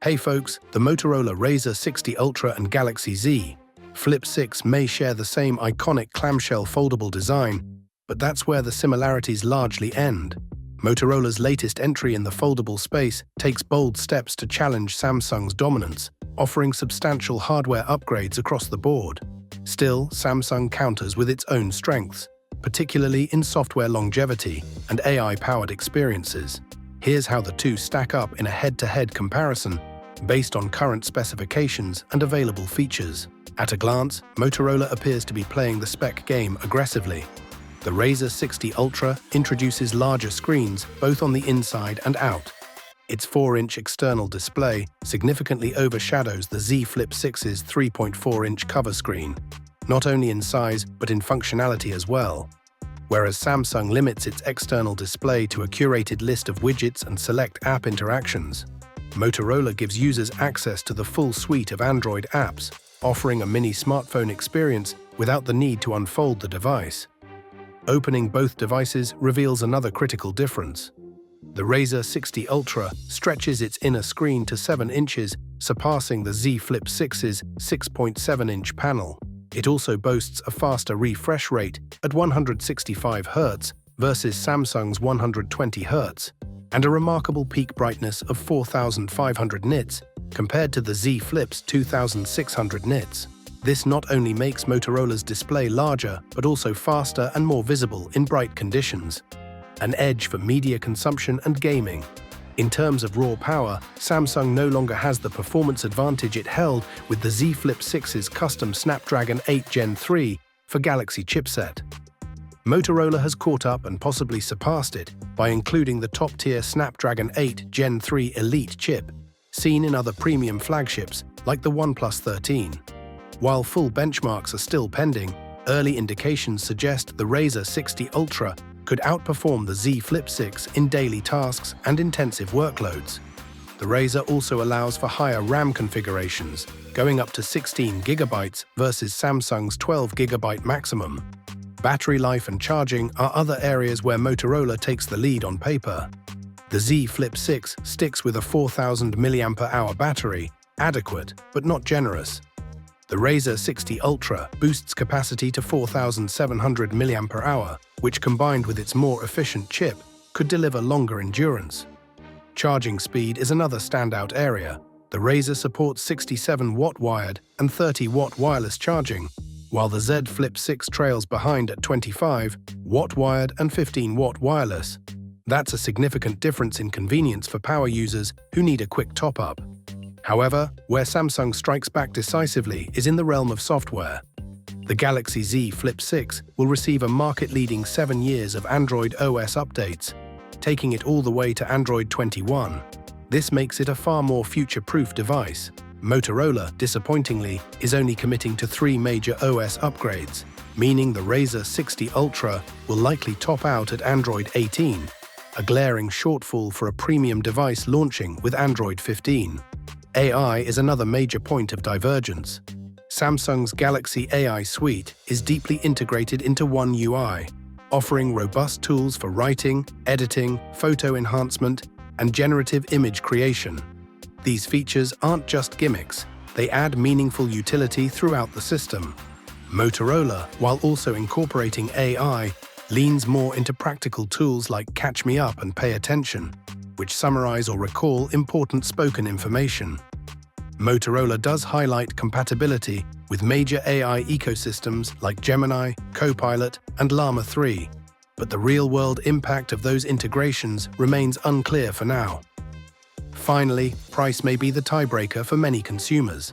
Hey folks, the Motorola RAZR 60 Ultra and Galaxy Z Flip 6 may share the same iconic clamshell foldable design, but that's where the similarities largely end. Motorola's latest entry in the foldable space takes bold steps to challenge Samsung's dominance, offering substantial hardware upgrades across the board. Still, Samsung counters with its own strengths, particularly in software longevity and AI-powered experiences. Here's how the two stack up in a head-to-head comparison, based on current specifications and available features. At a glance, Motorola appears to be playing the spec game aggressively. The RAZR 60 Ultra introduces larger screens both on the inside and out. Its 4-inch external display significantly overshadows the Z Flip 6's 3.4-inch cover screen, not only in size but in functionality as well. Whereas Samsung limits its external display to a curated list of widgets and select app interactions, Motorola gives users access to the full suite of Android apps, offering a mini smartphone experience without the need to unfold the device. Opening both devices reveals another critical difference. The RAZR 60 Ultra stretches its inner screen to 7 inches, surpassing the Z Flip 6's 6.7-inch panel. It also boasts a faster refresh rate at 165 Hz versus Samsung's 120 Hz, and a remarkable peak brightness of 4,500 nits compared to the Z Flip's 2,600 nits. This not only makes Motorola's display larger, but also faster and more visible in bright conditions. An edge for media consumption and gaming. In terms of raw power, Samsung no longer has the performance advantage it held with the Z Flip 6's custom Snapdragon 8 Gen 3 for Galaxy chipset. Motorola has caught up and possibly surpassed it by including the top-tier Snapdragon 8 Gen 3 Elite chip, seen in other premium flagships like the OnePlus 13. While full benchmarks are still pending, early indications suggest the RAZR 60 Ultra could outperform the Z Flip 6 in daily tasks and intensive workloads. The RAZR also allows for higher RAM configurations, going up to 16 GB versus Samsung's 12 GB maximum. Battery life and charging are other areas where Motorola takes the lead on paper. The Z Flip 6 sticks with a 4,000 mAh battery, adequate but not generous. The RAZR 60 Ultra boosts capacity to 4,700 mAh, which combined with its more efficient chip, could deliver longer endurance. Charging speed is another standout area. The RAZR supports 67-watt wired and 30-watt wireless charging, while the Z Flip 6 trails behind at 25-watt wired and 15-watt wireless. That's a significant difference in convenience for power users who need a quick top-up. However, where Samsung strikes back decisively is in the realm of software. The Galaxy Z Flip 6 will receive a market-leading 7 years of Android OS updates, taking it all the way to Android 21. This makes it a far more future-proof device. Motorola, disappointingly, is only committing to 3 major OS upgrades, meaning the RAZR 60 Ultra will likely top out at Android 18, a glaring shortfall for a premium device launching with Android 15. AI is another major point of divergence. Samsung's Galaxy AI suite is deeply integrated into One UI, offering robust tools for writing, editing, photo enhancement, and generative image creation. These features aren't just gimmicks, they add meaningful utility throughout the system. Motorola, while also incorporating AI, leans more into practical tools like Catch Me Up and Pay Attention, which summarize or recall important spoken information. Motorola does highlight compatibility with major AI ecosystems like Gemini, Copilot, and Llama 3, but the real-world impact of those integrations remains unclear for now. Finally, price may be the tiebreaker for many consumers.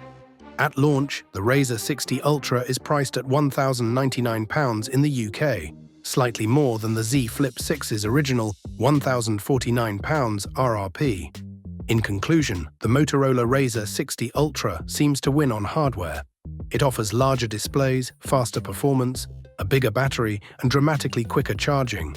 At launch, the RAZR 60 Ultra is priced at £1,099 in the UK, slightly more than the Z Flip 6's original £1,049 RRP. In conclusion, the Motorola RAZR 60 Ultra seems to win on hardware. It offers larger displays, faster performance, a bigger battery, and dramatically quicker charging.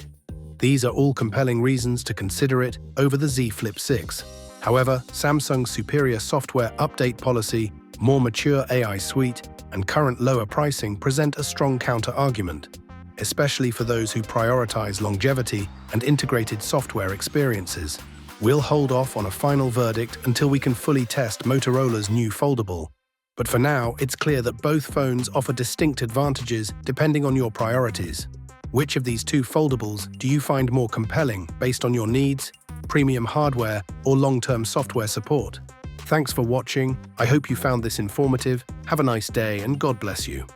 These are all compelling reasons to consider it over the Z Flip 6. However, Samsung's superior software update policy, more mature AI suite, and current lower pricing present a strong counter-argument, especially for those who prioritize longevity and integrated software experiences. We'll hold off on a final verdict until we can fully test Motorola's new foldable. But for now, it's clear that both phones offer distinct advantages depending on your priorities. Which of these two foldables do you find more compelling based on your needs, premium hardware, or long-term software support? Thanks for watching. I hope you found this informative. Have a nice day and God bless you.